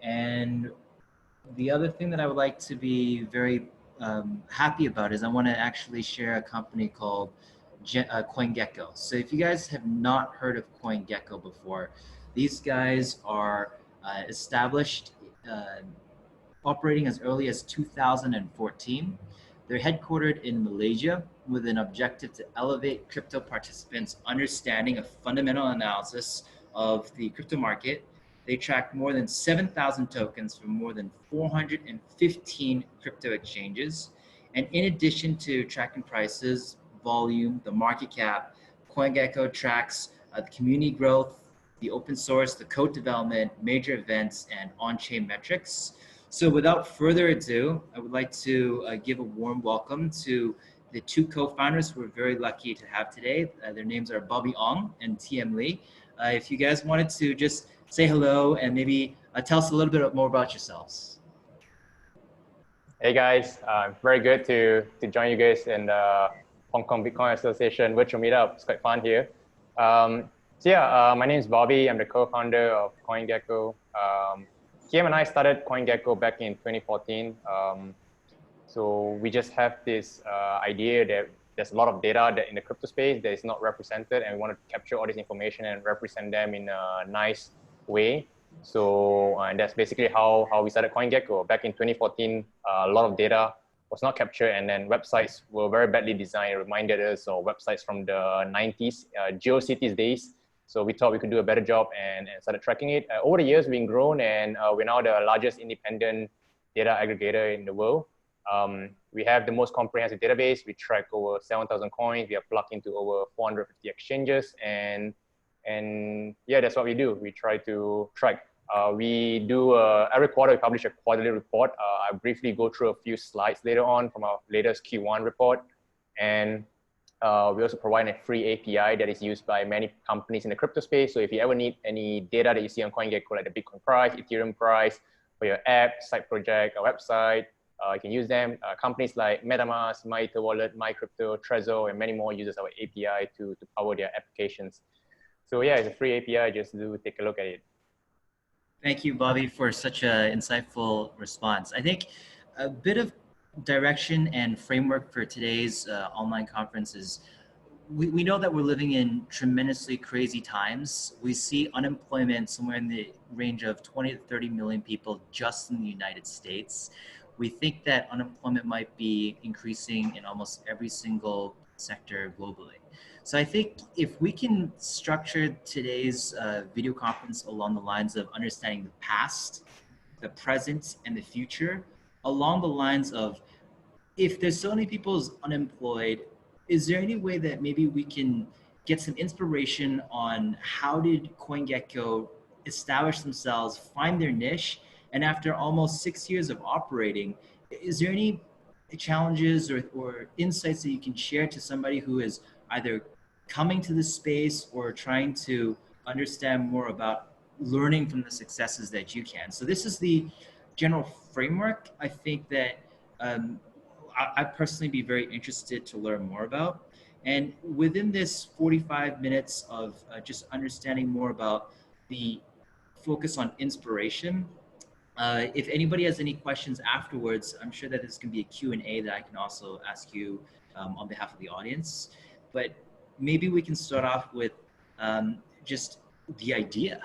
And the other thing that I would like to be very happy about is I want to actually share a company called CoinGecko. So if you guys have not heard of CoinGecko before, these guys are established, uh, operating as early as 2014. They're headquartered in Malaysia with an objective to elevate crypto participants' understanding of fundamental analysis of the crypto market. They track more than 7,000 tokens from more than 415 crypto exchanges. And in addition to tracking prices, volume, the market cap, CoinGecko tracks the community growth, the open source, the code development, major events, and on-chain metrics. So without further ado, I would like to give a warm welcome to the two co-founders who we're very lucky to have today. Their names are Bobby Ong and TM Lee. If you guys wanted to just say hello and maybe tell us a little bit more about yourselves. Hey guys, very good to join you guys in the Hong Kong Bitcoin Association virtual meetup. It's quite fun here. My name is Bobby. I'm the co-founder of CoinGecko. TM and I started CoinGecko back in 2014. So we just have this idea that there's a lot of data that in the crypto space that is not represented, and we want to capture all this information and represent them in a nice way. So and that's basically how we started CoinGecko. Back in 2014, a lot of data was not captured, and then websites were very badly designed. It reminded us of websites from the 90s, GeoCities days. So we thought we could do a better job and started tracking it. Over the years, we've grown, and we're now the largest independent data aggregator in the world. We have the most comprehensive database. We track over 7,000 coins. We are plugged into over 450 exchanges, and yeah, that's what we do. We try to track. We do every quarter we publish a quarterly report. I'll briefly go through a few slides later on from our latest Q1 report, and we also provide a free API that is used by many companies in the crypto space. So if you ever need any data that you see on CoinGecko, like the Bitcoin price, Ethereum price, for your app, side project, or website, you can use them. Companies like MetaMask, MyEtherWallet, MyCrypto, Trezor, and many more uses our API to power their applications. So yeah, it's a free API. Just do take a look at it. Thank you, Bobby, for such an insightful response. I think a bit of direction and framework for today's online conference is we know that we're living in tremendously crazy times. We see unemployment somewhere in the range of 20 to 30 million people just in the United States. We think that unemployment might be increasing in almost every single sector globally. So I think if we can structure today's video conference along the lines of understanding the past, the present, and the future, along the lines of if there's so many people unemployed, is there any way that maybe we can get some inspiration on how did CoinGecko establish themselves, find their niche, and after almost 6 years of operating, is there any challenges or insights that you can share to somebody who is either coming to this space or trying to understand more about learning from the successes that you can? So this is the general framework I think that I'd personally be very interested to learn more about. And within this 45 minutes of just understanding more about the focus on inspiration, if anybody has any questions afterwards, I'm sure that this can be a Q&A that I can also ask you on behalf of the audience. But maybe we can start off with just the idea.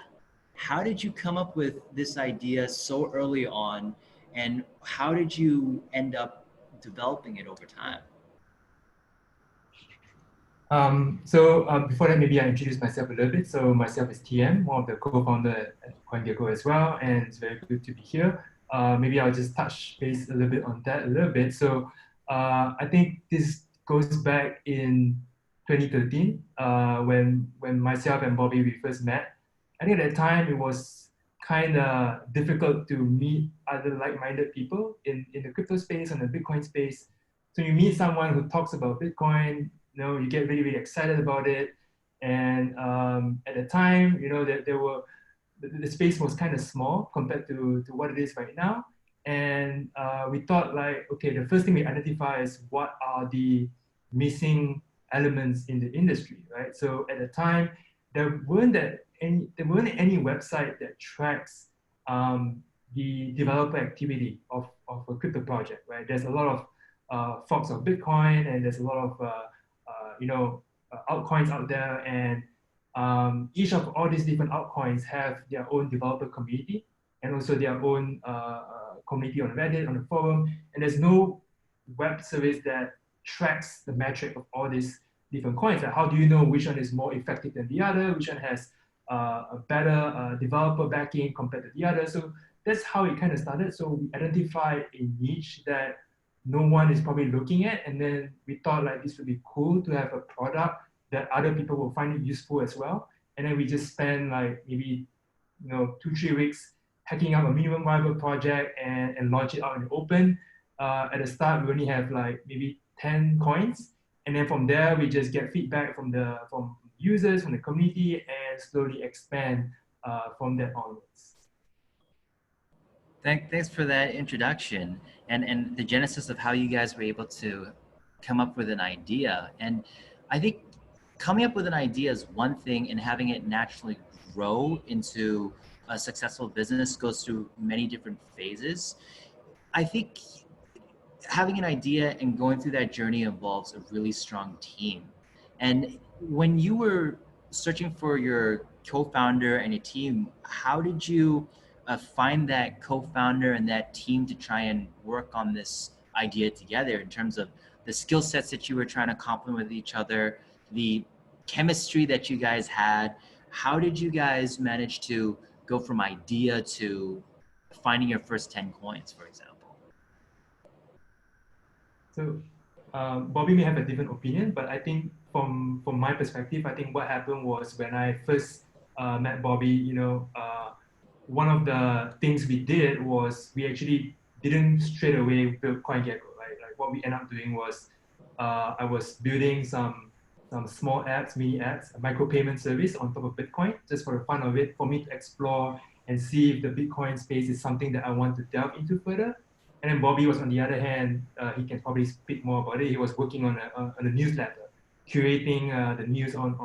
How did you come up with this idea so early on, and how did you end up developing it over time? Before that, maybe I introduce myself a little bit. So myself is TM, one of the co-founders at CoinGecko as well, and it's very good to be here. Maybe I'll just touch base a little bit on that a little bit. So I think this goes back in 2013 when myself and Bobby, we first met. I think at that time it was kind of difficult to meet other like-minded people in the crypto space and the Bitcoin space. So you meet someone who talks about Bitcoin, you get really, really excited about it. And at the time, that the space was kind of small compared to what it is right now. And we thought like, okay, the first thing we identify is what are the missing elements in the industry, right? So at the time, there weren't any website that tracks the developer activity of a crypto project, right? There's a lot of forks of Bitcoin, and there's a lot of altcoins out there, and each of all these different altcoins have their own developer community and also their own community on Reddit, on the forum, and there's no web service that tracks the metric of all these different coins. Like how do you know which one is more effective than the other, which one has a better developer backing compared to the other? So that's how it kind of started. So we identified a niche that no one is probably looking at, and then we thought like this would be cool to have a product that other people will find it useful as well. And then we just spend like maybe 2-3 weeks hacking up a minimum viable project and launch it out in the open. At the start, we only have like maybe 10 coins, and then from there we just get feedback from users, from the community, and slowly expand from that onwards. Thanks for that introduction and the genesis of how you guys were able to come up with an idea. And I think coming up with an idea is one thing, and having it naturally grow into a successful business goes through many different phases. I think having an idea and going through that journey involves a really strong team. And when you were searching for your co-founder and your team, how did you find that co-founder and that team to try and work on this idea together in terms of the skill sets that you were trying to complement with each other, the chemistry that you guys had? How did you guys manage to go from idea to finding your first 10 coins, for example? So Bobby may have a different opinion, but I think from my perspective, I think what happened was when I first met Bobby, one of the things we did was we actually didn't straight away build CoinGecko, right? Like what we ended up doing was I was building some small apps, mini apps, a micropayment service on top of Bitcoin, just for the fun of it, for me to explore and see if the Bitcoin space is something that I want to delve into further. And then Bobby was, on the other hand, he can probably speak more about it. He was working on a newsletter, curating the news on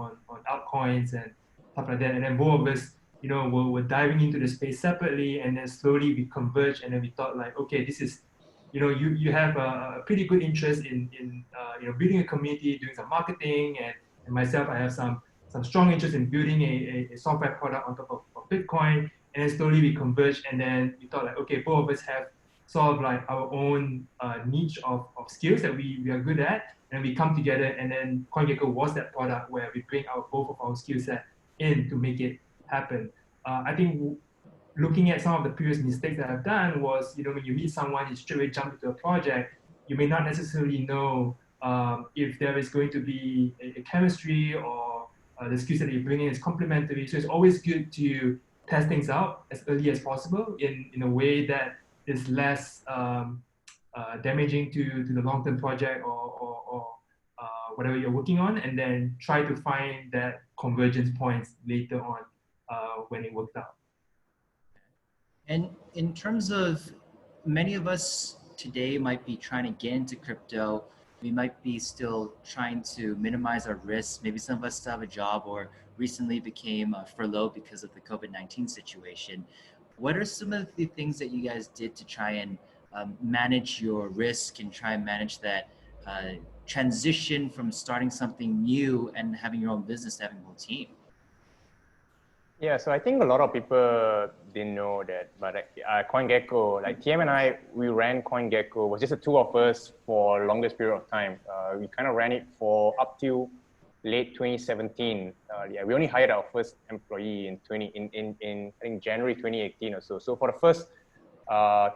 altcoins and stuff like that. And then both of us, were diving into the space separately, and then slowly we converged, and then we thought like, okay, this is, you have a pretty good interest in building a community, doing some marketing, and myself, I have some strong interest in building a software product on top of Bitcoin. And then slowly we converged, and then we thought like, okay, both of us have sort of like our own niche of skills that we are good at, and we come together, and then CoinGecko was that product where we bring out both of our skill set in to make it happen. I think looking at some of the previous mistakes that I've done was, when you meet someone, you straight away jump into a project, you may not necessarily know if there is going to be a chemistry or the skills that you bring in is complementary. So it's always good to test things out as early as possible in a way that is less damaging to the long-term project or whatever you're working on, and then try to find that convergence points later on when it worked out. And in terms of, many of us today might be trying to get into crypto. We might be still trying to minimize our risks. Maybe some of us still have a job or recently became furloughed because of the COVID-19 situation. What are some of the things that you guys did to try and manage your risk and try and manage that transition from starting something new and having your own business to having a whole team? Yeah, so I think a lot of people didn't know that, but CoinGecko, like TM and I, we ran CoinGecko, it was just the two of us for the longest period of time. We kind of ran it for up to late 2017. Yeah, we only hired our first employee in I think January 2018 or so. So for the first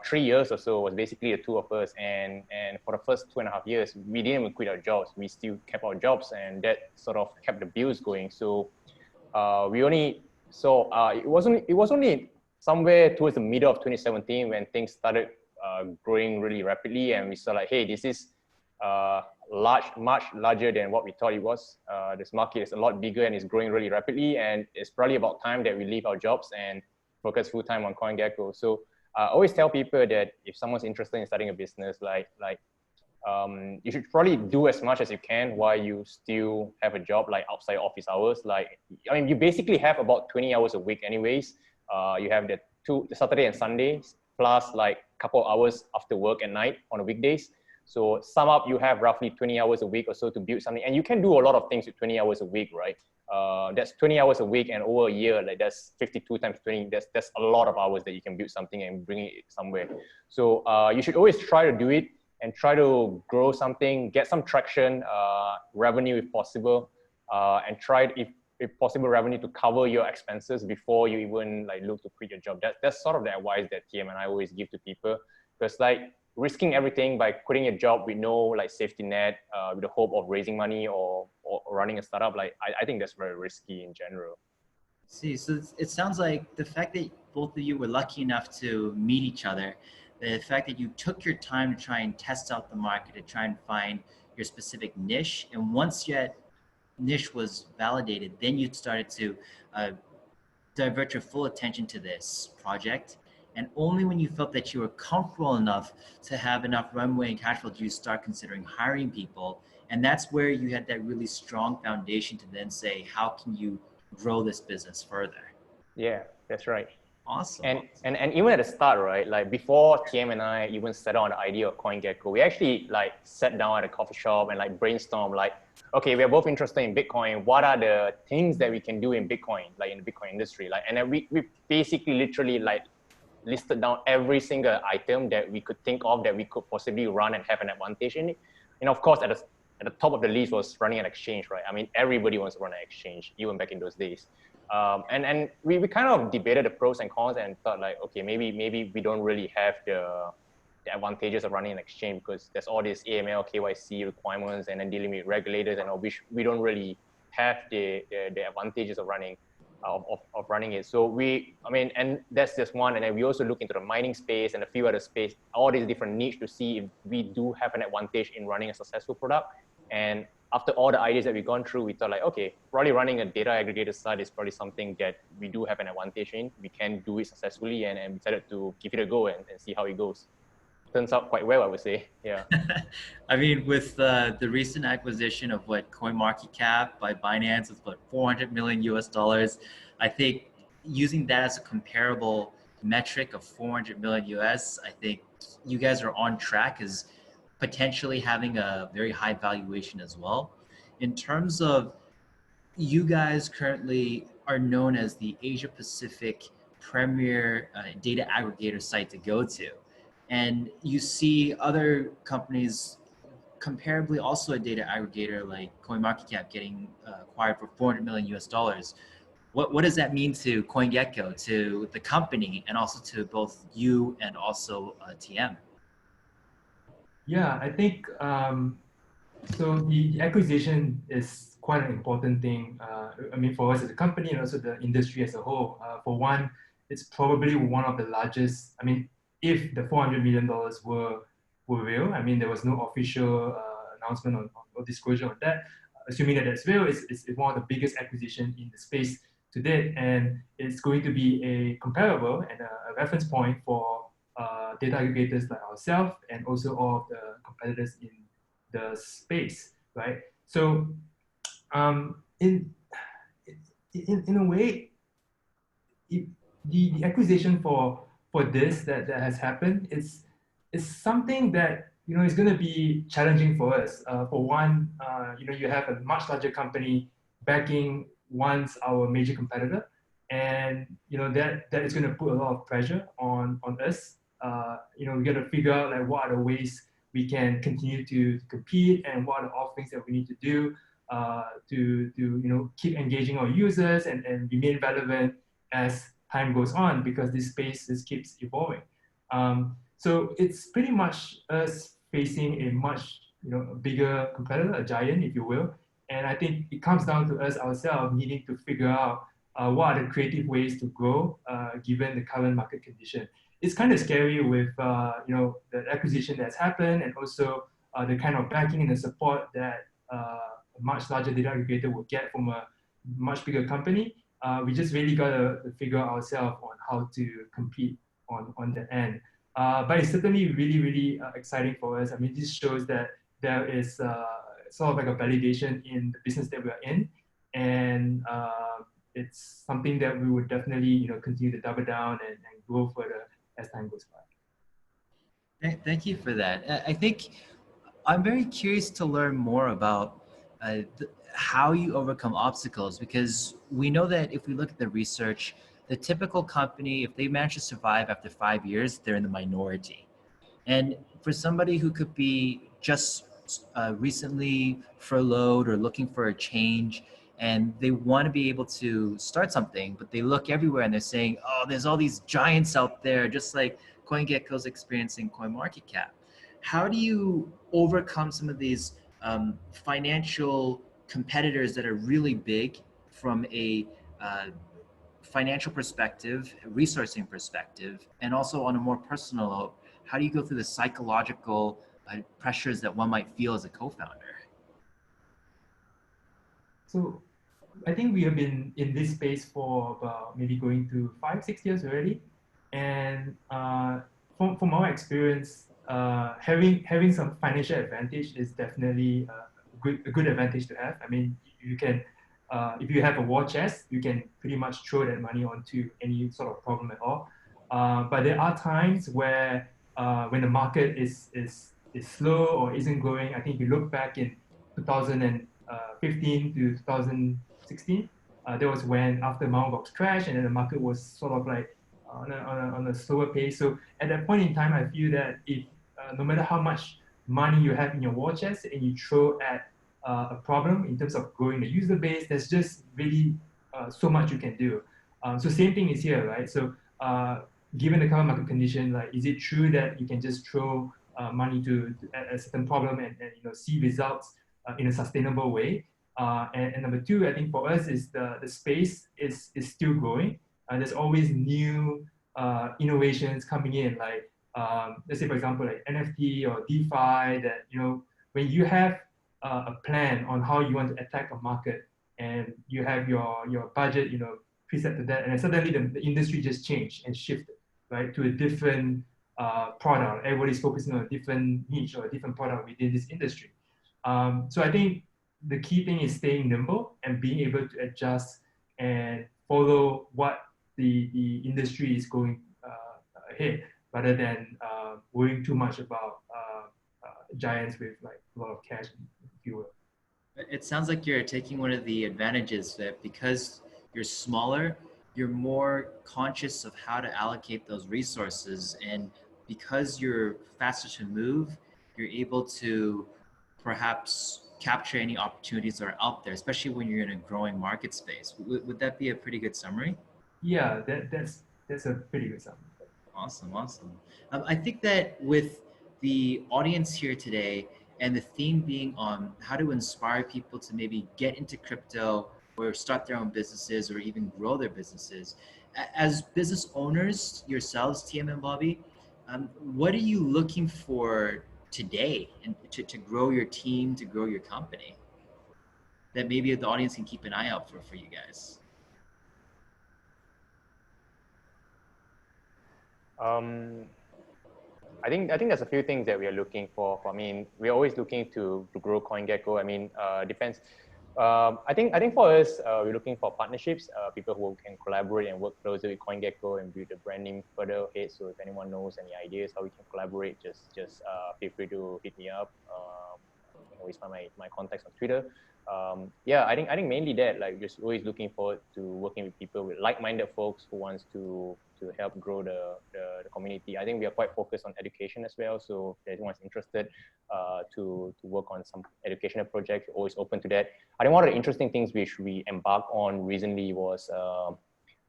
3 years or so was basically the two of us, and for the first 2.5 years, we didn't even quit our jobs. We still kept our jobs, and that sort of kept the bills going. So it was only somewhere towards the middle of 2017 when things started growing really rapidly, and we saw like, hey, this is much larger than what we thought it was. This market is a lot bigger and it's growing really rapidly, and it's probably about time that we leave our jobs and focus full time on CoinGecko. So I always tell people that if someone's interested in starting a business, you should probably do as much as you can while you still have a job, like outside office hours. You basically have about 20 hours a week anyways. You have the Saturday and Sundays plus like a couple of hours after work at night on the weekdays. So sum up, you have roughly 20 hours a week or so to build something. And you can do a lot of things with 20 hours a week, right? That's 20 hours a week, and over a year, like that's 52 times 20. That's a lot of hours that you can build something and bring it somewhere. So you should always try to do it and try to grow something, get some traction, revenue if possible, and try, if possible, revenue to cover your expenses before you even like look to quit your job. That's sort of the advice that TM and I always give to people, because like risking everything by quitting a job with no like safety net, with the hope of raising money or running a startup, like I think that's very risky in general. See, so it sounds like the fact that both of you were lucky enough to meet each other, the fact that you took your time to try and test out the market, to try and find your specific niche, and once that niche was validated, then you started to divert your full attention to this project. And only when you felt that you were comfortable enough to have enough runway and cash flow do you start considering hiring people. And that's where you had that really strong foundation to then say, how can you grow this business further? Yeah, that's right. Awesome. And even at the start, right, like before TM and I even set on the idea of CoinGecko, we actually like sat down at a coffee shop and like brainstorm, like, okay, we are both interested in Bitcoin. What are the things that we can do in Bitcoin, like in the Bitcoin industry? Like, and then we basically literally like listed down every single item that we could think of that we could possibly run and have an advantage in it. And of course, at the top of the list was running an exchange, right? I mean, everybody wants to run an exchange, even back in those days. And we kind of debated the pros and cons and thought like, okay, maybe we don't really have the advantages of running an exchange, because there's all this AML, KYC requirements and then dealing with regulators and all, which we don't really have the advantages of running of running it. So and that's just one. And then we also look into the mining space and a few other space, all these different niche to see if we do have an advantage in running a successful product. And after all the ideas that we've gone through, we thought like, okay, probably running a data aggregator site is probably something that we do have an advantage in. We can do it successfully, and we decided to give it a go and see how it goes. Turns out quite well, I would say. Yeah. I mean, with the recent acquisition of CoinMarketCap by Binance, it's about 400 million US dollars. I think using that as a comparable metric of 400 million US, I think you guys are on track as potentially having a very high valuation as well. In terms of, you guys currently are known as the Asia Pacific premier data aggregator site to go to. And you see other companies comparably also a data aggregator like CoinMarketCap getting acquired for 400 million US dollars. What does that mean to CoinGecko, to the company, and also to both you and also TM? Yeah, I think so. The acquisition is quite an important thing. I mean, for us as a company and also the industry as a whole. For one, it's probably one of the largest. I mean, if the $400 million were real, I mean, there was no official announcement or disclosure on that. Assuming that that's real, it's one of the biggest acquisition in the space to date, and it's going to be a comparable and a reference point for data aggregators like ourselves and also all of the competitors in the space, right? So, in a way, the acquisition for this that has happened is something that is going to be challenging for us. For one, you have a much larger company backing once our major competitor, and that is going to put a lot of pressure on us. We got to figure out like what are the ways we can continue to compete and what are the offerings that we need to do to keep engaging our users and remain relevant as time goes on, because this space just keeps evolving. So it's pretty much us facing a much bigger competitor, a giant, if you will. And I think it comes down to us ourselves needing to figure out what are the creative ways to grow given the current market condition. It's kind of scary with the acquisition that's happened, and also the kind of backing and the support that a much larger data aggregator would get from a much bigger company. We just really got to figure out ourselves on how to compete on the end. But it's certainly really, really exciting for us. I mean, this shows that there is sort of like a validation in the business that we are in, and it's something that we would definitely continue to double down and grow further as time goes by. Thank you for that. I think I'm very curious to learn more about how you overcome obstacles, because we know that if we look at the research, the typical company, if they manage to survive after 5 years, they're in the minority. And for somebody who could be just recently furloughed or looking for a change, and they want to be able to start something, but they look everywhere and they're saying, oh, there's all these giants out there, just like CoinGecko's experiencing CoinMarketCap. How do you overcome some of these financial competitors that are really big from a uh, financial perspective, resourcing perspective, and also on a more personal note, how do you go through the psychological pressures that one might feel as a co-founder? So I think we have been in this space for about maybe going to 5, 6 years already. And from our experience, having some financial advantage is definitely a good advantage to have. I mean, you can, if you have a war chest, you can pretty much throw that money onto any sort of problem at all. But there are times where when the market is slow or isn't growing. I think if you look back in 2015 to 2016, that was when after Mt. Gox crashed and then the market was sort of like on a slower pace. So at that point in time, I feel that if no matter how much money you have in your war chest and you throw at a problem in terms of growing the user base, there's just really so much you can do. So same thing is here, right? So given the current market condition, like, is it true that you can just throw money to a certain problem and see results in a sustainable way? And number two, I think for us is the space is still growing. There's always new innovations coming in, like let's say for example like NFT or DeFi. That when you have a plan on how you want to attack a market and you have your budget preset to that, and then suddenly the industry just changed and shifted right to a different product. Everybody's focusing on a different niche or a different product within this industry. So I think the key thing is staying nimble and being able to adjust and follow what the industry is going ahead, rather than worrying too much about giants with like a lot of cash, if you will. It sounds like you're taking one of the advantages that because you're smaller, you're more conscious of how to allocate those resources. And because you're faster to move, you're able to perhaps capture any opportunities that are out there, especially when you're in a growing market space. Would that be a pretty good summary? Yeah, that's a pretty good summary. Awesome, awesome. I think that with the audience here today and the theme being on how to inspire people to maybe get into crypto or start their own businesses or even grow their businesses, as business owners yourselves, TM and Bobby, what are you looking for today and to grow your team, to grow your company, that maybe the audience can keep an eye out for you guys? I think there's a few things that we are looking for. I mean, we're always looking to grow CoinGecko. I mean, depends. I think for us, we're looking for partnerships, people who can collaborate and work closely with CoinGecko and build the brand name further ahead. So if anyone knows any ideas how we can collaborate, just feel free to hit me up. You can always find my contacts on Twitter. Yeah, I think mainly that, like, just always looking forward to working with people with like-minded folks who wants to help grow the community. I think we are quite focused on education as well. So if anyone's interested to work on some educational projects, we're always open to that. I think one of the interesting things which we embarked on recently was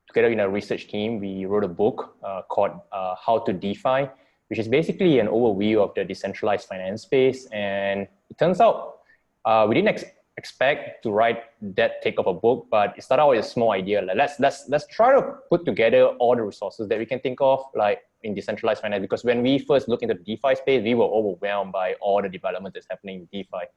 together in a research team, we wrote a book called How to DeFi, which is basically an overview of the decentralized finance space. And it turns out we didn't expect to write that thick of a book, but it started out with a small idea. Like, let's try to put together all the resources that we can think of, like in decentralized finance. Because when we first looked into the DeFi space, we were overwhelmed by all the development that's happening in DeFi.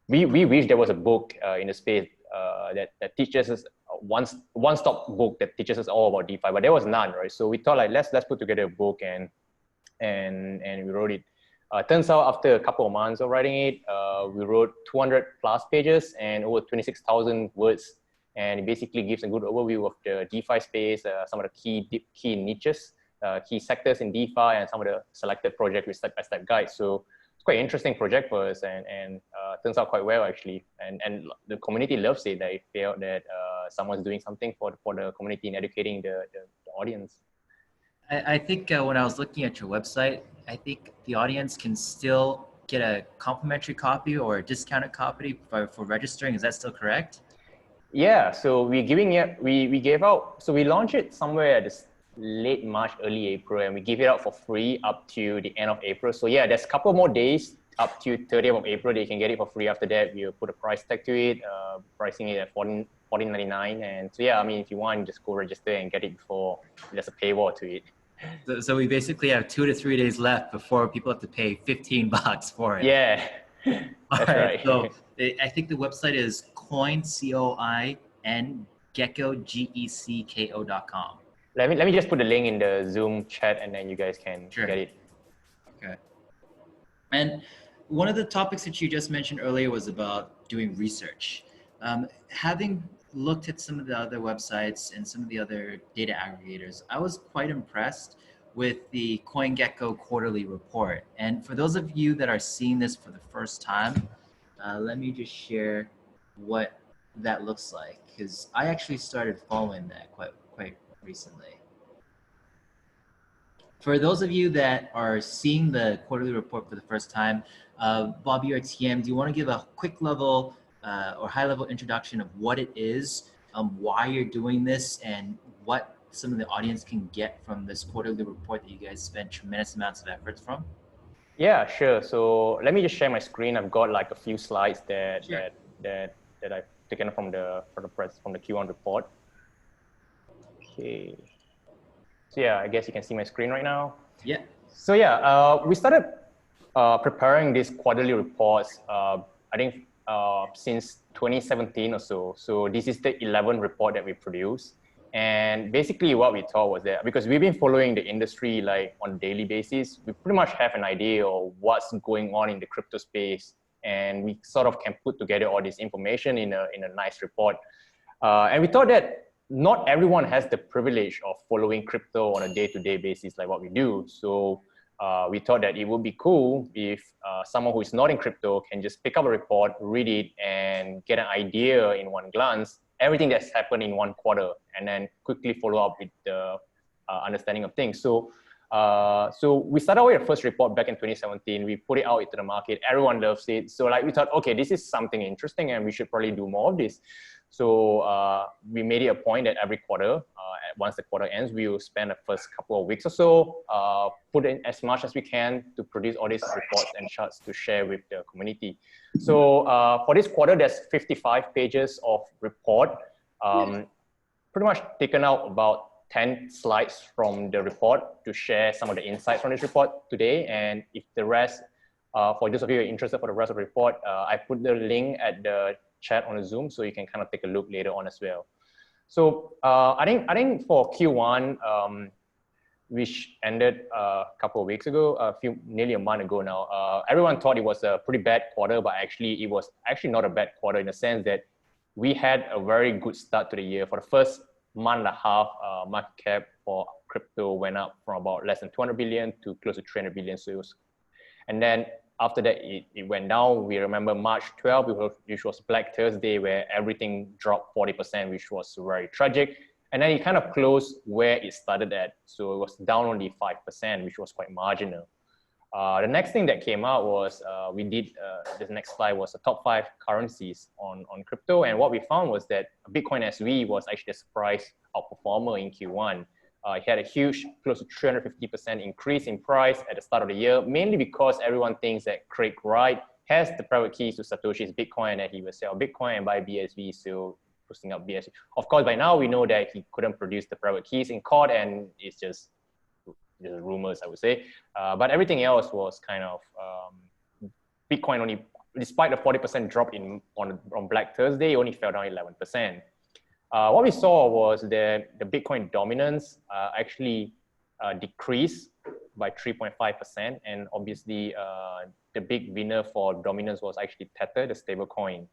We wish there was a book in the space that teaches us one-stop book that teaches us all about DeFi, but there was none, right? So we thought, like, let's put together a book and we wrote it. Turns out after a couple of months of writing it, we wrote 200 plus pages and over 26,000 words. And it basically gives a good overview of the DeFi space, some of the key niches key sectors in DeFi and some of the selected projects with step-by-step guides. So it's quite an interesting project for us, and turns out quite well actually. And the community loves it. They feel that someone's doing something for the community and educating the audience. I think when I was looking at your website, I think the audience can still get a complimentary copy or a discounted copy for registering. Is that still correct? Yeah, so we're giving it, we gave out, so we launched it somewhere at this late March, early April, and we give it out for free up to the end of April. So yeah, there's a couple more days up to 30th of April that you can get it for free. After that, we'll put a price tag to it, pricing it at $14.99. And so yeah, I mean, if you want, just go register and get it before there's a paywall to it. So we basically have 2 to 3 days left before people have to pay $15 for it. Yeah, that's right. So I think the website is CoinGecko.com. Let me just put the link in the Zoom chat, and then you guys can get it. Okay. And one of the topics that you just mentioned earlier was about doing research. Having looked at some of the other websites and some of the other data aggregators, I was quite impressed with the CoinGecko quarterly report. And for those of you that are seeing this for the first time, let me just share what that looks like, because I actually started following that quite recently. For those of you that are seeing the quarterly report for the first time, Bobby or TM, do you want to give a quick level or high level introduction of what it is, why you're doing this, and what some of the audience can get from this quarterly report that you guys spend tremendous amounts of efforts from? Yeah, sure. So let me just share my screen. I've got like a few slides that I've taken from the Q1 report. Okay. So yeah, I guess you can see my screen right now. Yeah. So yeah, we started preparing these quarterly reports, I think since 2017 or so. So this is the 11th report that we produce. And basically what we thought was that, because we've been following the industry like on a daily basis, we pretty much have an idea of what's going on in the crypto space. And we sort of can put together all this information in a nice report. And we thought that not everyone has the privilege of following crypto on a day-to-day basis like what we do. So we thought that it would be cool if someone who is not in crypto can just pick up a report, read it, and get an idea in one glance, everything that's happened in one quarter, and then quickly follow up with the understanding of things. So we started with the first report back in 2017. We put it out into the market. Everyone loves it. So like we thought, okay, this is something interesting and we should probably do more of this. So we made it a point that every quarter, once the quarter ends, we will spend the first couple of weeks or so, put in as much as we can to produce all these reports and charts to share with the community. So for this quarter, there's 55 pages of report, pretty much taken out about 10 slides from the report to share some of the insights from this report today. And if the rest, for those of you who are interested for the rest of the report, I put the link at the chat on the Zoom, so you can kind of take a look later on as well. So I think for Q1, which ended a couple of weeks ago, nearly a month ago now, everyone thought it was a pretty bad quarter, but actually it was actually not a bad quarter in the sense that we had a very good start to the year. For the first month and a half, market cap for crypto went up from about less than 200 billion to close to 300 billion. So it was, and then after that, it went down. We remember March 12th, which was Black Thursday, where everything dropped 40%, which was very tragic. And then it kind of closed where it started at. So it was down only 5%, which was quite marginal. The next thing that came out was we did, this next slide was the top 5 currencies on crypto. And what we found was that Bitcoin SV was actually a surprise outperformer in Q1. It had a huge, close to 350% increase in price at the start of the year, mainly because everyone thinks that Craig Wright has the private keys to Satoshi's Bitcoin and that he will sell Bitcoin and buy BSV, so pushing up BSV. Of course, by now we know that he couldn't produce the private keys in court, and it's just rumors, I would say. But everything else was kind of Bitcoin only, despite the 40% drop on Black Thursday, it only fell down 11%. What we saw was that the Bitcoin dominance actually decreased by 3.5%. And obviously, the big winner for dominance was actually Tether, the stable coin.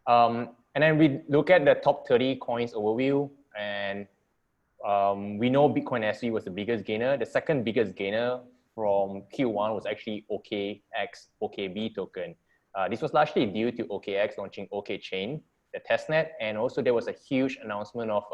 And then we look at the top 30 coins overview. And We know Bitcoin SV was the biggest gainer. The second biggest gainer from Q1 was actually OKX OKB token. This was largely due to OKX launching OK Chain, the testnet, and also there was a huge announcement of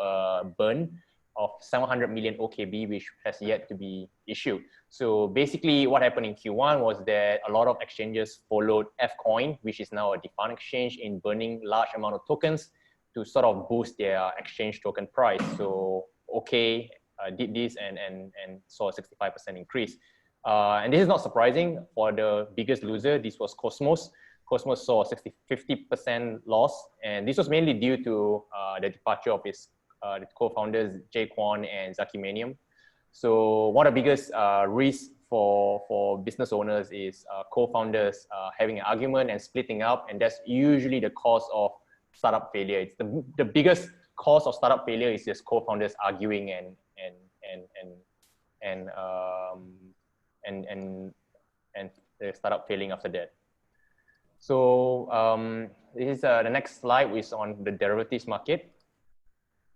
burn of 700 million OKB, which has yet to be issued. So basically what happened in Q1 was that a lot of exchanges followed Fcoin, which is now a defunct exchange, in burning large amount of tokens to sort of boost their exchange token price. So OK did this and saw a 65% increase. And this is not surprising. For the biggest loser, this was Cosmos. Cosmos saw a 50% loss, and this was mainly due to the departure of its the co-founders Cheung and Zaki Manium. So one of the biggest risks for business owners is co-founders having an argument and splitting up, and that's usually the cause of startup failure. It's the biggest cause of startup failure is just co-founders arguing and the startup failing after that. So this is the next slide, which is on the derivatives market.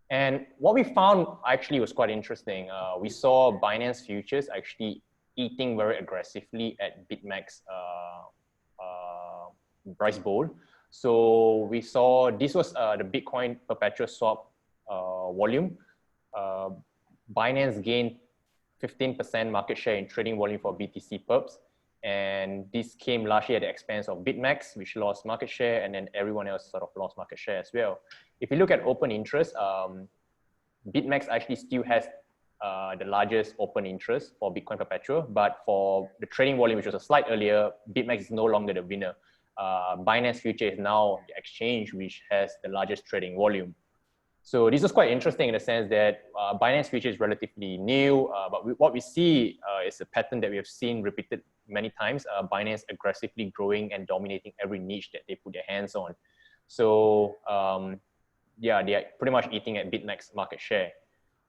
And what we found actually was quite interesting. We saw Binance futures actually eating very aggressively at BitMEX price bowl. So we saw this was the Bitcoin perpetual swap volume. Binance gained 15% market share in trading volume for BTC perps. And this came largely at the expense of BitMEX, which lost market share, and then everyone else sort of lost market share as well. If you look at open interest, BitMEX actually still has the largest open interest for Bitcoin perpetual, but for the trading volume, which was a slide earlier, BitMEX is no longer the winner. Binance Future is now the exchange which has the largest trading volume. So this is quite interesting in the sense that Binance Future is relatively new, but what we see is a pattern that we have seen repeated many times, Binance aggressively growing and dominating every niche that they put their hands on. So yeah, they are pretty much eating at BitMEX market share.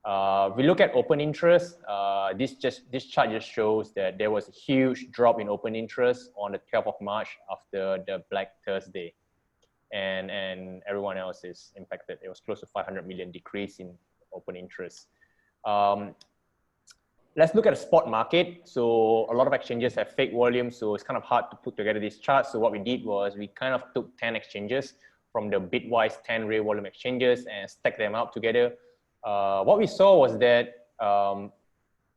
If we look at open interest, this chart just shows that there was a huge drop in open interest on the 12th of March after the Black Thursday. And everyone else is impacted. It was close to 500 million decrease in open interest. Let's look at the spot market. So a lot of exchanges have fake volume, so it's kind of hard to put together this chart. So what we did was we kind of took 10 exchanges from the Bitwise 10 real volume exchanges and stacked them up together. What we saw was that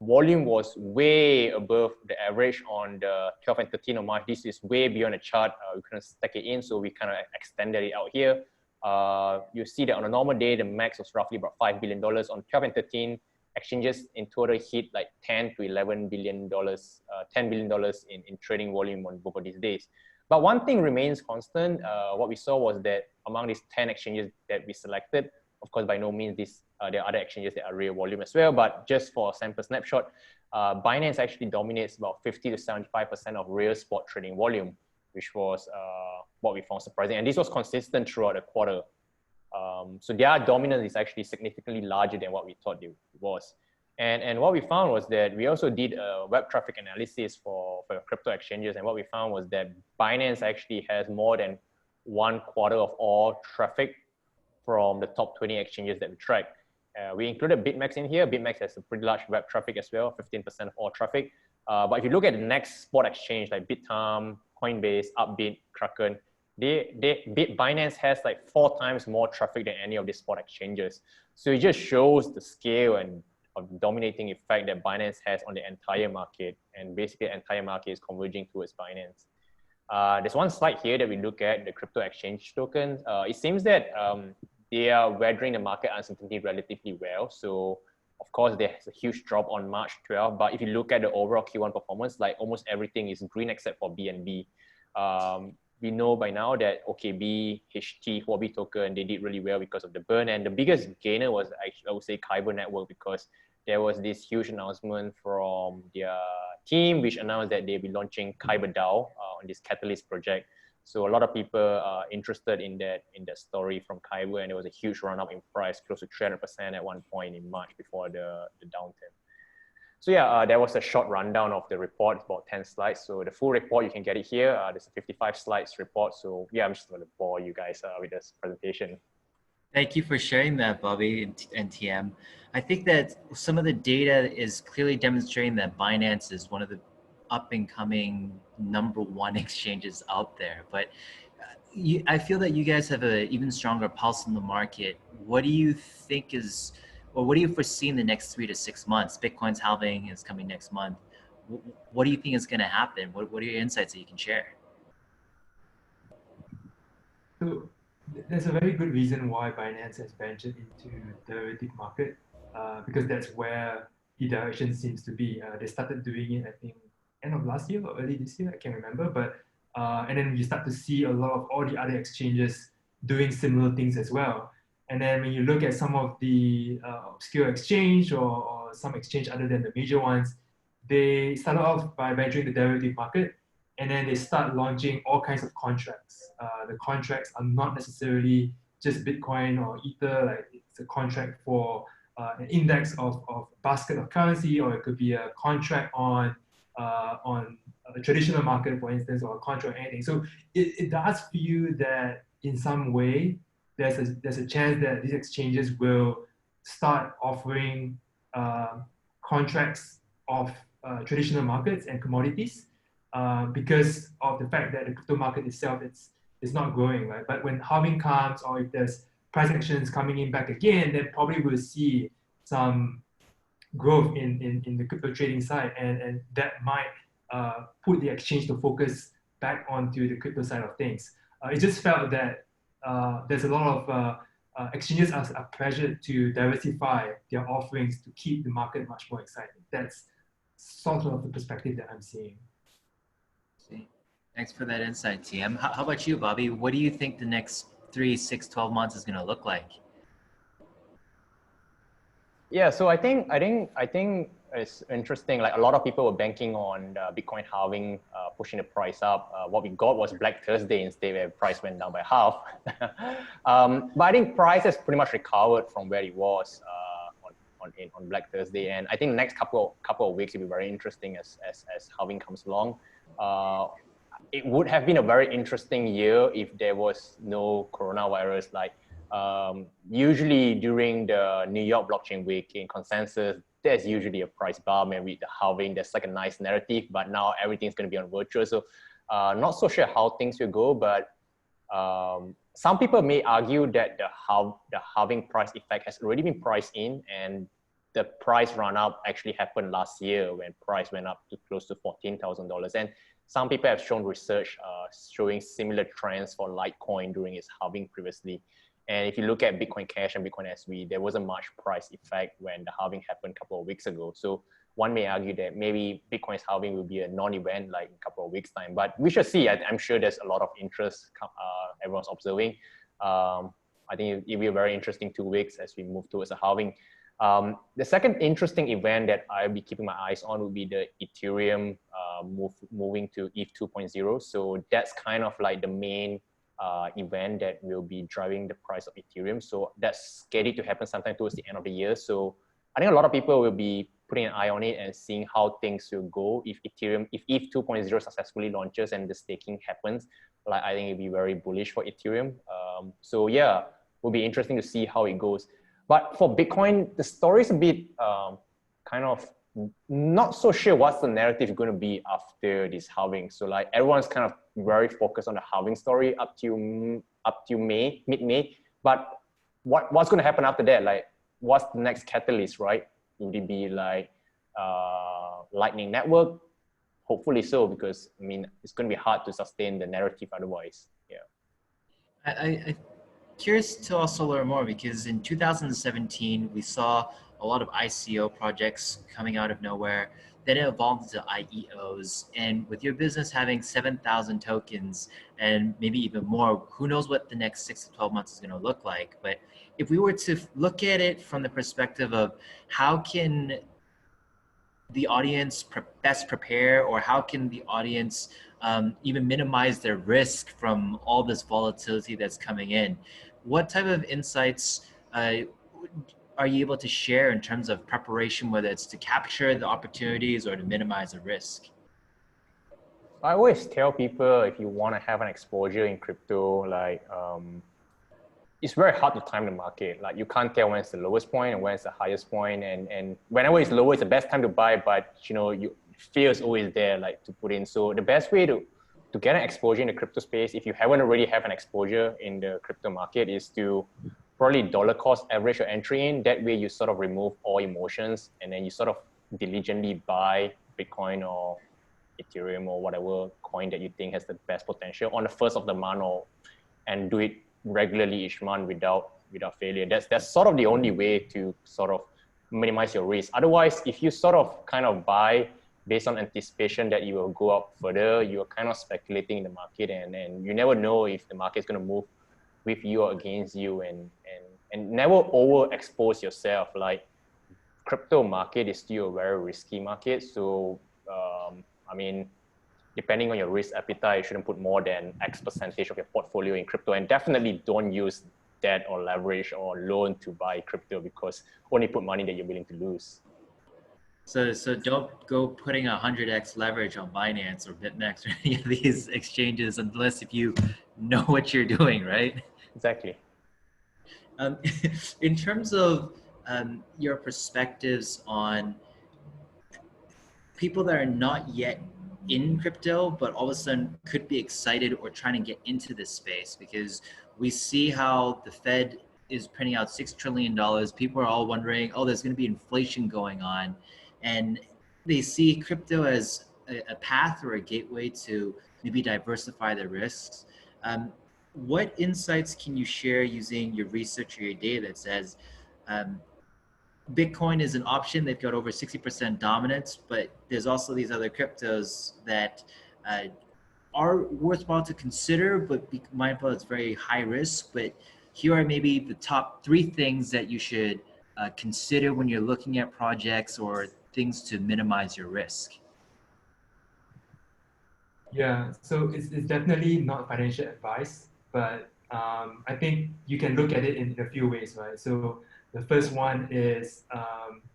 volume was way above the average on the 12th and 13th of March. This is way beyond the chart. We couldn't stack it in, so we kind of extended it out here. You see that on a normal day, the max was roughly about $5 billion. On 12 and 13, exchanges in total hit like $10 to $11 billion, $10 billion in trading volume on both of these days. But one thing remains constant. What we saw was that among these 10 exchanges that we selected, of course, by no means there are other exchanges that are real volume as well, but just for a sample snapshot, Binance actually dominates about 50 to 75% of real spot trading volume, which was what we found surprising. And this was consistent throughout the quarter. So their dominance is actually significantly larger than what we thought it was. And what we found was that we also did a web traffic analysis for crypto exchanges. And what we found was that Binance actually has more than 1/4 of all traffic from the top 20 exchanges that we track. We included BitMEX in here. BitMEX has a pretty large web traffic as well, 15% of all traffic. But if you look at the next spot exchange like Bittime, Coinbase, Upbit, Kraken, Binance has like 4 times more traffic than any of these spot exchanges. So it just shows the scale and of dominating effect that Binance has on the entire market, and basically the entire market is converging towards Binance. There's one slide here that we look at, the crypto exchange tokens. It seems that they are weathering the market uncertainty relatively well. So of course, there's a huge drop on March 12, but if you look at the overall Q1 performance, like almost everything is green except for BNB. We know by now that OKB, HT, Huobi token, they did really well because of the burn. And the biggest gainer was, I would say, Kyber Network, because there was this huge announcement from their team, which announced that they'll be launching Kyber DAO on this Catalyst project. So a lot of people are interested in that story from Kyber, and there was a huge run up in price, close to 300% at one point in March before the downturn. So yeah, there was a short rundown of the report. It's about 10 slides. So the full report, you can get it here. There's a 55 slides report. So yeah, I'm just going to bore you guys with this presentation. Thank you for sharing that, Bobby and TM. I think that some of the data is clearly demonstrating that Binance is one of the up and coming #1 exchanges out there. But I feel that you guys have an even stronger pulse in the market. What do you think is, or what do you foresee in the next 3 to 6 months? Bitcoin's halving is coming next month. What do you think is going to happen? What are your insights that you can share? So there's a very good reason why Binance has ventured into derivative market because that's where the direction seems to be. They started doing it, I think, end of last year or early this year, I can't remember. But and then you start to see a lot of all the other exchanges doing similar things as well. And then when you look at some of the obscure exchange or some exchange other than the major ones, they started off by venturing the derivative market, and then they start launching all kinds of contracts. The contracts are not necessarily just Bitcoin or Ether, like it's a contract for an index of a basket of currency, or it could be a contract on a traditional market, for instance, or a contract or anything. So it does feel that in some way there's a chance that these exchanges will start offering contracts of traditional markets and commodities because of the fact that the crypto market itself it's not growing, right? But when halving comes, or if there's price actions coming in back again, then probably we'll see some growth in the crypto trading side, and that might put the exchange to focus back onto the crypto side of things. It just felt that there's a lot of exchanges are pressured to diversify their offerings to keep the market much more exciting. That's sort of the perspective that I'm seeing. See. Thanks for that insight, TM. How about you, Bobby? What do you think the next 3, 6, 12 months is going to look like? Yeah, so I think it's interesting. Like a lot of people were banking on Bitcoin halving, pushing the price up. What we got was Black Thursday instead, where price went down by half. But I think price has pretty much recovered from where it was on Black Thursday, and I think the next couple of weeks will be very interesting as halving comes along. It would have been a very interesting year if there was no coronavirus. Like usually during the New York blockchain week in consensus, there's usually a price bomb, and with the halving, there's like a nice narrative, but now everything's going to be on virtual. So not so sure how things will go, but some people may argue that the halving price effect has already been priced in, and the price run up actually happened last year when price went up to close to $14,000. And some people have shown research showing similar trends for Litecoin during its halving previously. And if you look at Bitcoin Cash and Bitcoin SV, there wasn't much price effect when the halving happened a couple of weeks ago. So one may argue that maybe Bitcoin's halving will be a non-event like in a couple of weeks' time. But we shall see. I'm sure there's a lot of interest everyone's observing. I think it will be a very interesting 2 weeks as we move towards the halving. The second interesting event that I'll be keeping my eyes on will be the Ethereum moving to ETH 2.0. So that's kind of like the main event that will be driving the price of Ethereum. So that's scheduled to happen sometime towards the end of the year. So I think a lot of people will be putting an eye on it and seeing how things will go if ETH 2.0 successfully launches and the staking happens. Like I think it'll be very bullish for Ethereum. So yeah, will be interesting to see how it goes. But for Bitcoin, the story is a bit kind of not so sure what's the narrative going to be after this halving. So like everyone's kind of very focused on the halving story up to mid-May. But what's going to happen after that? Like what's the next catalyst, right? Would it be like Lightning Network? Hopefully so, because I mean it's going to be hard to sustain the narrative otherwise. Yeah. I'm curious to also learn more, because in 2017 we saw a lot of ICO projects coming out of nowhere. Then it evolved into IEOs, and with your business having 7,000 tokens and maybe even more, who knows what the next 6 to 12 months is going to look like. But if we were to look at it from the perspective of how can the audience best prepare, or how can the audience even minimize their risk from all this volatility that's coming in, what type of insights are you able to share in terms of preparation, whether it's to capture the opportunities or to minimize the risk? I always tell people, if you want to have an exposure in crypto, like it's very hard to time the market. Like you can't tell when it's the lowest point and when it's the highest point. And whenever it's lower, it's the best time to buy, but fear is always there, like to put in. So the best way to get an exposure in the crypto space, if you haven't already have an exposure in the crypto market, is to probably dollar cost average your entry in. That way you sort of remove all emotions and then you sort of diligently buy Bitcoin or Ethereum or whatever coin that you think has the best potential on the first of the month, and do it regularly each month without failure. That's sort of the only way to sort of minimize your risk. Otherwise, if you sort of kind of buy based on anticipation that you will go up further, you're kind of speculating in the market, and you never know if the market's going to move with you or against you, and never overexpose yourself. Like crypto market is still a very risky market. So, I mean, depending on your risk appetite, you shouldn't put more than X percentage of your portfolio in crypto, and definitely don't use debt or leverage or loan to buy crypto, because only put money that you're willing to lose. So don't go putting 100x leverage on Binance or BitMEX or any of these exchanges unless if you know what you're doing, right? Exactly. In terms of your perspectives on people that are not yet in crypto, but all of a sudden could be excited or trying to get into this space, because we see how the Fed is printing out $6 trillion. People are all wondering, oh, there's going to be inflation going on. And they see crypto as a path or a gateway to maybe diversify their risks. What insights can you share using your research or your data that says Bitcoin is an option? They've got over 60% dominance, but there's also these other cryptos that are worthwhile to consider, but be mindful it's very high risk. But here are maybe the top 3 things that you should consider when you're looking at projects or things to minimize your risk. Yeah, so it's definitely not financial advice, but I think you can look at it in a few ways, right? So the first one is,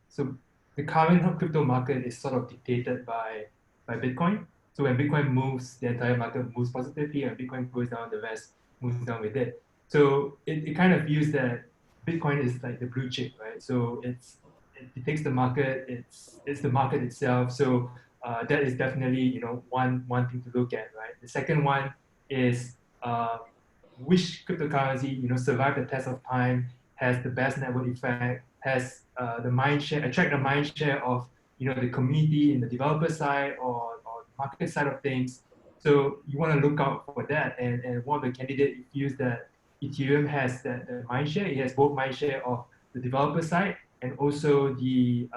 so the current crypto market is sort of dictated by Bitcoin. So when Bitcoin moves, the entire market moves positively, and Bitcoin goes down, the rest moves down with it. So it kind of views that Bitcoin is like the blue chip, right? So it takes the market, it's the market itself. So that is definitely one thing to look at, right? The second one is which cryptocurrency survive the test of time, has the best network effect, has the mind share, attract the mind share of the community in the developer side or market side of things. So you want to look out for that. And one of the candidates feels that Ethereum has the mind share. It has both mind share of the developer side and also the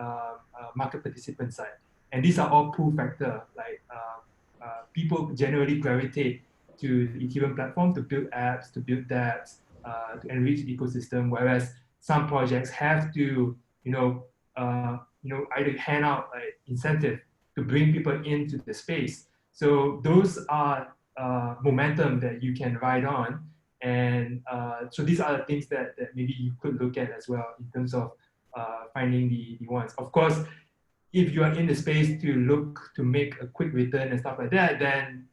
market participant side. And these are all pull factor. Like people generally gravitate to the Ethereum platform to build apps, to build dApps, to enrich the ecosystem. Whereas some projects have to, either hand out incentive to bring people into the space. So those are momentum that you can ride on. And so these are the things that maybe you could look at as well in terms of finding the ones. Of course, if you are in the space to look to make a quick return and stuff like that, then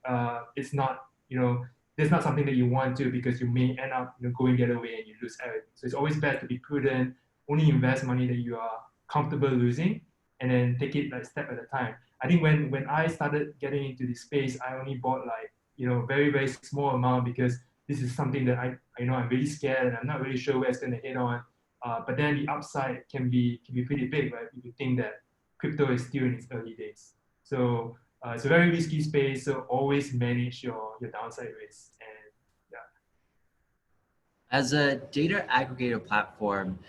it's not, there's not something that you want to, because you may end up going the other way and you lose everything. So it's always best to be prudent, only invest money that you are comfortable losing, and then take it like step at a time. I think when I started getting into this space, I only bought like very, very small amount, because this is something that I'm really scared and I'm not really sure where it's going to hit on. But then the upside can be pretty big, right? If you think that crypto is still in its early days. So it's a very risky space, so always manage your downside risk. And yeah. As a data aggregator platform,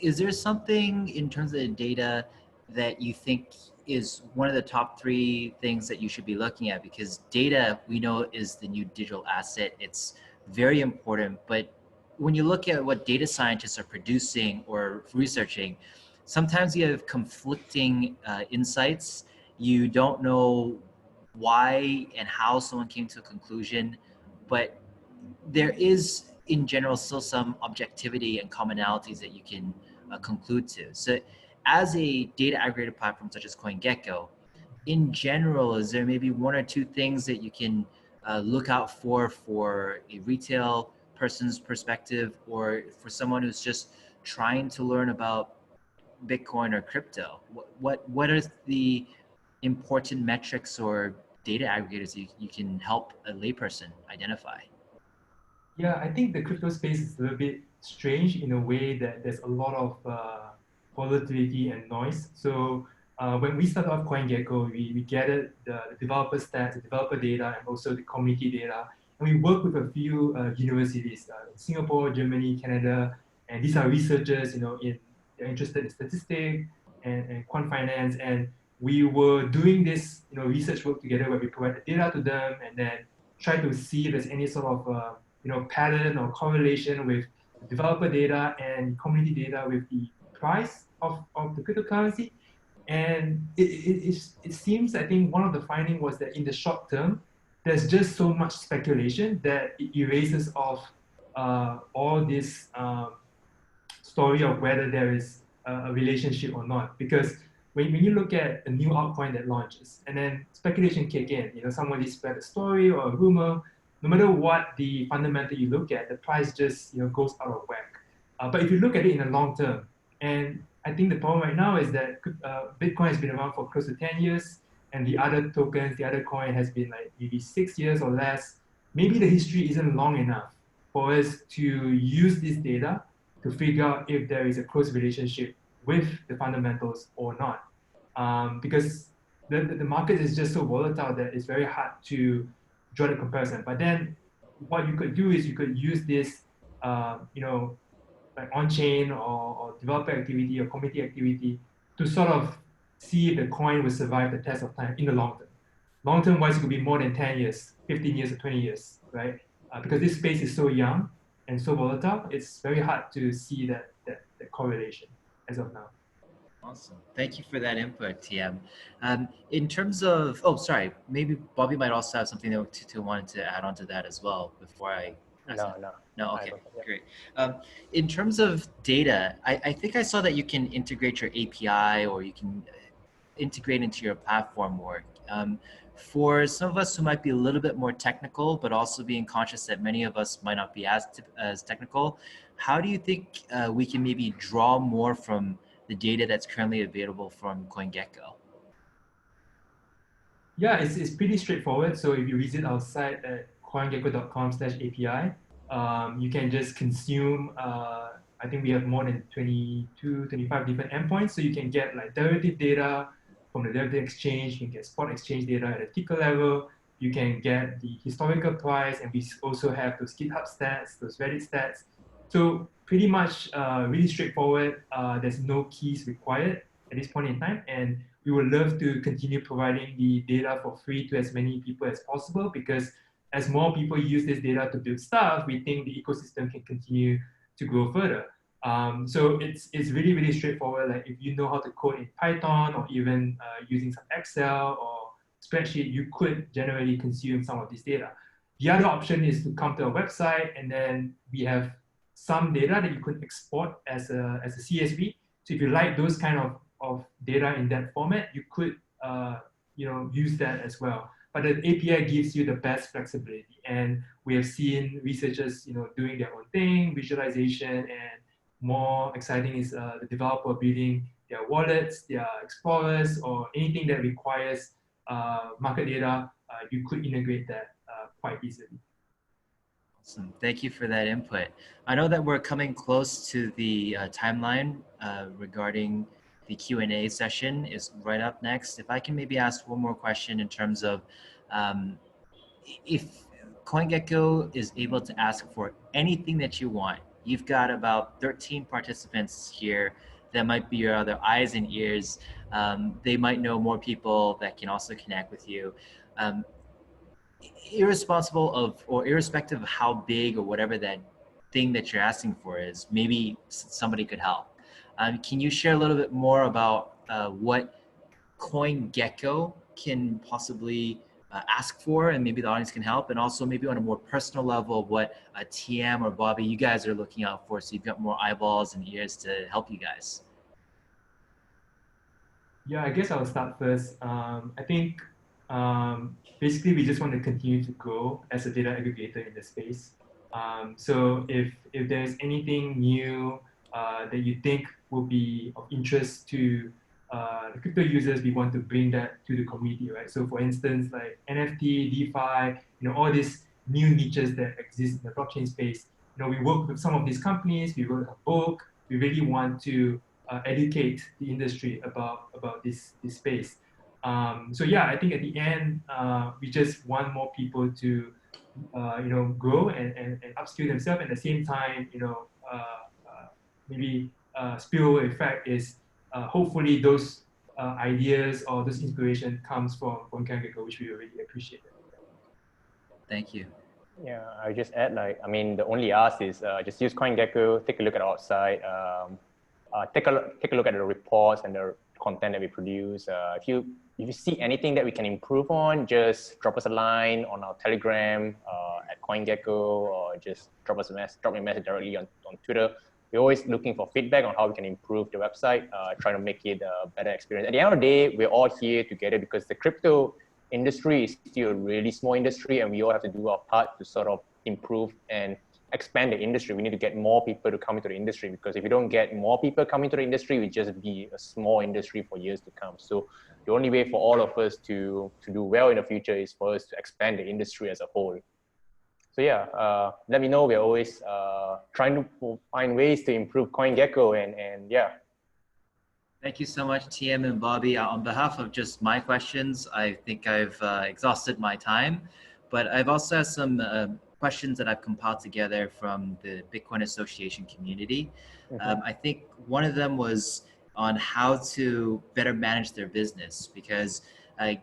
is there something in terms of the data that you think is one of the top 3 things that you should be looking at? Because data, we know, is the new digital asset. It's very important, but when you look at what data scientists are producing or researching, sometimes you have conflicting insights. You don't know why and how someone came to a conclusion, but there is in general still some objectivity and commonalities that you can conclude to. So as a data aggregator platform such as CoinGecko, in general, is there maybe 1 or 2 things that you can look out for a retail person's perspective, or for someone who's just trying to learn about Bitcoin or crypto? What are the important metrics or data aggregators you can help a layperson identify? Yeah, I think the crypto space is a little bit strange in a way that there's a lot of volatility and noise. So when we started off CoinGecko, we gathered the developer stats, the developer data, and also the community data. And we work with a few universities in Singapore, Germany, Canada, and these are researchers, they're interested in statistics and quant finance. And we were doing this, research work together where we provide the data to them and then try to see if there's any sort of pattern or correlation with the developer data and community data with the price of the cryptocurrency. And it seems, I think one of the findings was that in the short term, there's just so much speculation that it erases off all this story of whether there is a relationship or not. Because when you look at a new altcoin that launches and then speculation kick in, somebody spread a story or a rumor, no matter what the fundamental you look at, the price just goes out of whack. But if you look at it in the long term, and I think the problem right now is that Bitcoin has been around for close to 10 years, and the other tokens, the other coin has been like maybe 6 years or less. Maybe the history isn't long enough for us to use this data to figure out if there is a close relationship with the fundamentals or not. Because the market is just so volatile that it's very hard to draw the comparison. But then what you could do is you could use this, like on-chain or developer activity or community activity to sort of see if the coin will survive the test of time in the long term. Long term wise, it could be more than 10 years, 15 years, or 20 years, right? Because this space is so young and so volatile, it's very hard to see that correlation as of now. Awesome. Thank you for that input, TM. In terms of, sorry, maybe Bobby might also have something to wanted to add on to that as well before I. No, okay, great. In terms of data, I think I saw that you can integrate your API or you can integrate into your platform work. For some of us who might be a little bit more technical, but also being conscious that many of us might not be as technical, how do you think we can maybe draw more from the data that's currently available from CoinGecko? Yeah, it's pretty straightforward. So if you visit our site at coingecko.com/API, you can just consume, I think we have more than 22, 25 different endpoints. So you can get like derivative data from the derivative exchange, you can get spot exchange data at a ticker level, you can get the historical price, and we also have those GitHub stats, those Reddit stats. So pretty much really straightforward. There's no keys required at this point in time. And we would love to continue providing the data for free to as many people as possible, because as more people use this data to build stuff, we think the ecosystem can continue to grow further. So it's really, really straightforward. Like if you know how to code in Python or even using some Excel or spreadsheet, you could generally consume some of this data. The other option is to come to our website, and then we have some data that you could export as a CSV. So if you like those kind of data in that format, you could use that as well. But the API gives you the best flexibility, and we have seen researchers doing their own thing, visualization, and more exciting is the developer building their wallets, their explorers, or anything that requires market data. You could integrate that quite easily. Awesome. Thank you for that input. I know that we're coming close to the timeline regarding the Q&A session is right up next. If I can maybe ask one more question in terms of if CoinGecko is able to ask for anything that you want, you've got about 13 participants here that might be your other eyes and ears. They might know more people that can also connect with you. Irrespective of how big or whatever that thing that you're asking for is, maybe somebody could help. Can you share a little bit more about what CoinGecko can possibly ask for, and maybe the audience can help, and also maybe on a more personal level of what TM or Bobby, you guys are looking out for, so you've got more eyeballs and ears to help you guys? Yeah, I guess I'll start first. I think basically we just want to continue to grow as a data aggregator in the space. So if there's anything new that you think will be of interest to the crypto users, we want to bring that to the community, right? So for instance, like NFT, DeFi, all these new niches that exist in the blockchain space. We work with some of these companies. We wrote a book. We really want to educate the industry about this space. So yeah, I think at the end, we just want more people to grow and upskill themselves. At the same time, maybe spillover effect is hopefully those ideas or this inspiration comes from CoinGecko, which we really appreciate. Thank you. Yeah, I just add I mean, the only ask is just use CoinGecko, take a look at our website, take a look at the reports and the content that we produce. If you see anything that we can improve on, just drop us a line on our Telegram at CoinGecko, or just drop me a message directly on Twitter. We're always looking for feedback on how we can improve the website, trying to make it a better experience. At the end of the day, we're all here together because the crypto industry is still a really small industry, and we all have to do our part to sort of improve and expand the industry. We need to get more people to come into the industry, because if we don't get more people coming to the industry, we just be a small industry for years to come. So the only way for all of us to do well in the future is for us to expand the industry as a whole. So yeah, let me know. We're always trying to find ways to improve CoinGecko, and yeah. Thank you so much, TM and Bobby. On behalf of just my questions, I think I've exhausted my time, but I've also had some questions that I've compiled together from the Bitcoin Association community. I think one of them was on how to better manage their business, because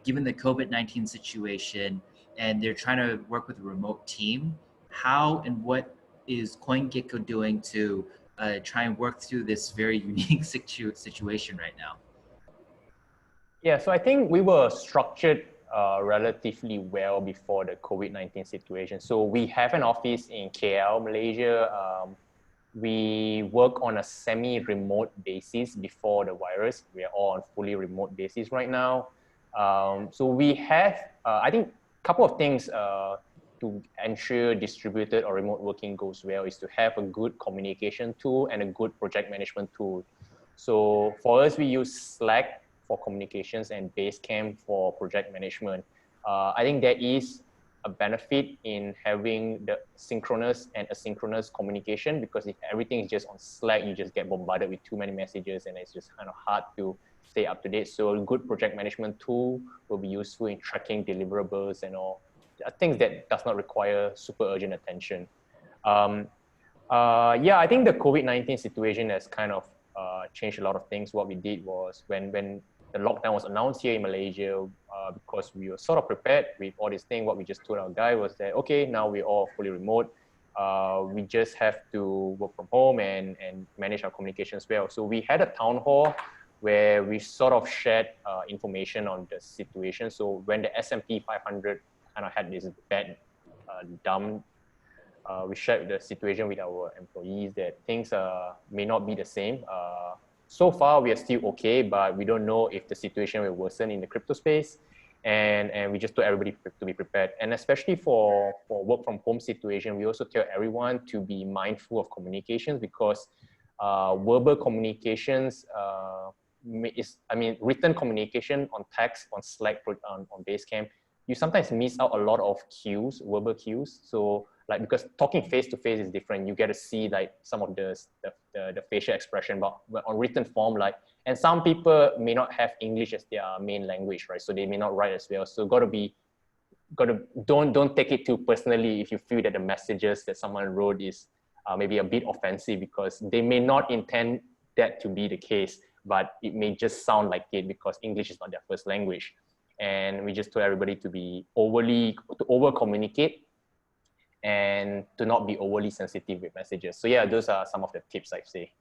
given the COVID-19 situation and they're trying to work with a remote team, how and what is CoinGecko doing to try and work through this very unique situation right now? Yeah, so I think we were structured relatively well before the COVID-19 situation. So we have an office in KL, Malaysia. We work on a semi-remote basis before the virus. We are all on fully remote basis right now. So we have, I think, a couple of things to ensure distributed or remote working goes well is to have a good communication tool and a good project management tool. So for us, we use Slack for communications and Basecamp for project management. I think there is a benefit in having the synchronous and asynchronous communication, because if everything is just on Slack, you just get bombarded with too many messages and it's just kind of hard to stay up to date. So a good project management tool will be useful in tracking deliverables and all things that does not require super urgent attention. Yeah, I think the COVID-19 situation has kind of changed a lot of things. What we did was when the lockdown was announced here in Malaysia, because we were sort of prepared with all this thing, what we just told our guy was that, okay, now we're all fully remote. We just have to work from home and manage our communications well. So we had a town hall where we sort of shared information on the situation. So when the S&P 500 kind of had this bad dump, we shared the situation with our employees that things may not be the same. So far, we are still okay, but we don't know if the situation will worsen in the crypto space. And we just told everybody to be prepared. And especially for work from home situation, we also tell everyone to be mindful of communications, because verbal communications written communication on text, on Slack, on Basecamp, you sometimes miss out a lot of cues, verbal cues. So like, because talking face to face is different, you get to see like some of the facial expression, but on written form, like, and some people may not have English as their main language, right? So they may not write as well. So don't take it too personally if you feel that the messages that someone wrote is maybe a bit offensive, because they may not intend that to be the case, but it may just sound like it because English is not their first language. And we just told everybody to over communicate and to not be overly sensitive with messages. So yeah, those are some of the tips I'd say.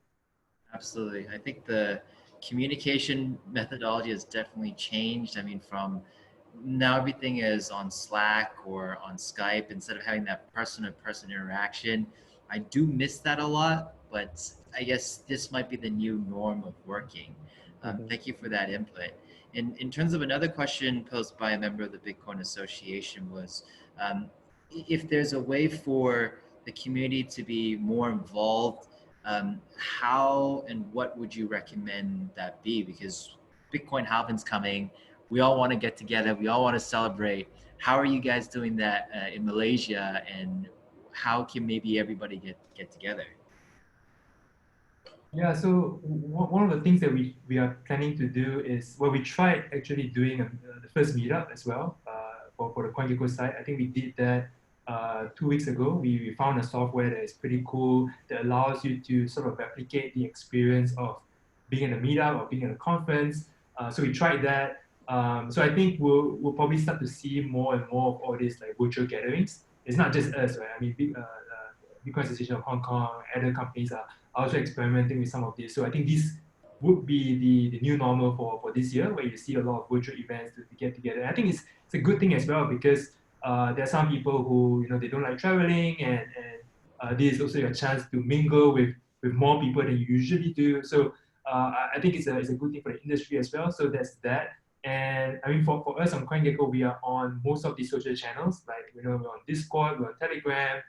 Absolutely. I think the communication methodology has definitely changed. I mean, from now everything is on Slack or on Skype instead of having that person-to-person interaction. I do miss that a lot, but I guess this might be the new norm of working. Thank you for that input. In terms of another question posed by a member of the Bitcoin Association was, if there's a way for the community to be more involved, how and what would you recommend that be? Because Bitcoin halving's coming. We all want to get together. We all want to celebrate. How are you guys doing that in Malaysia, and how can maybe everybody get together? Yeah, so one of the things that we are planning to do is, well, we tried actually doing the first meetup as well for the CoinGecko site. I think we did that 2 weeks ago. We found a software that is pretty cool that allows you to sort of replicate the experience of being in a meetup or being in a conference. So we tried that. So I think we'll probably start to see more and more of all these like virtual gatherings. It's not just us, right? I mean, Bitcoin Association of Hong Kong, other companies are also experimenting with some of this. So I think this would be the new normal for this year, where you see a lot of virtual events to get together. And I think it's a good thing as well, because there are some people who they don't like traveling, and this is also your chance to mingle with more people than you usually do. So I think it's a good thing for the industry as well. So that's that. And I mean, for us on CoinGecko, we are on most of the social channels, like we're on Discord, we're on Telegram,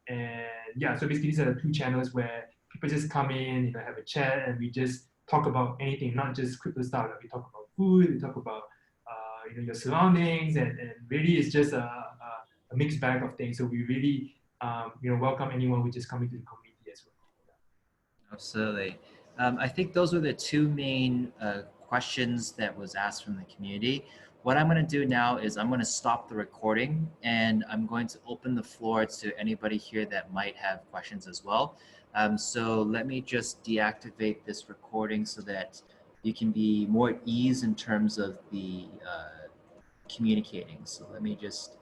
and yeah, so basically these are the two channels where people just come in, have a chat, and we just talk about anything, not just crypto stuff. Like we talk about food, we talk about your surroundings, and really it's just a mixed bag of things. So we really welcome anyone who just come into the community as well. Absolutely. I think those were the two main questions that was asked from the community. What I'm going to do now is I'm going to stop the recording, and I'm going to open the floor to anybody here that might have questions as well. So let me just deactivate this recording so that you can be more at ease in terms of the communicating. So let me just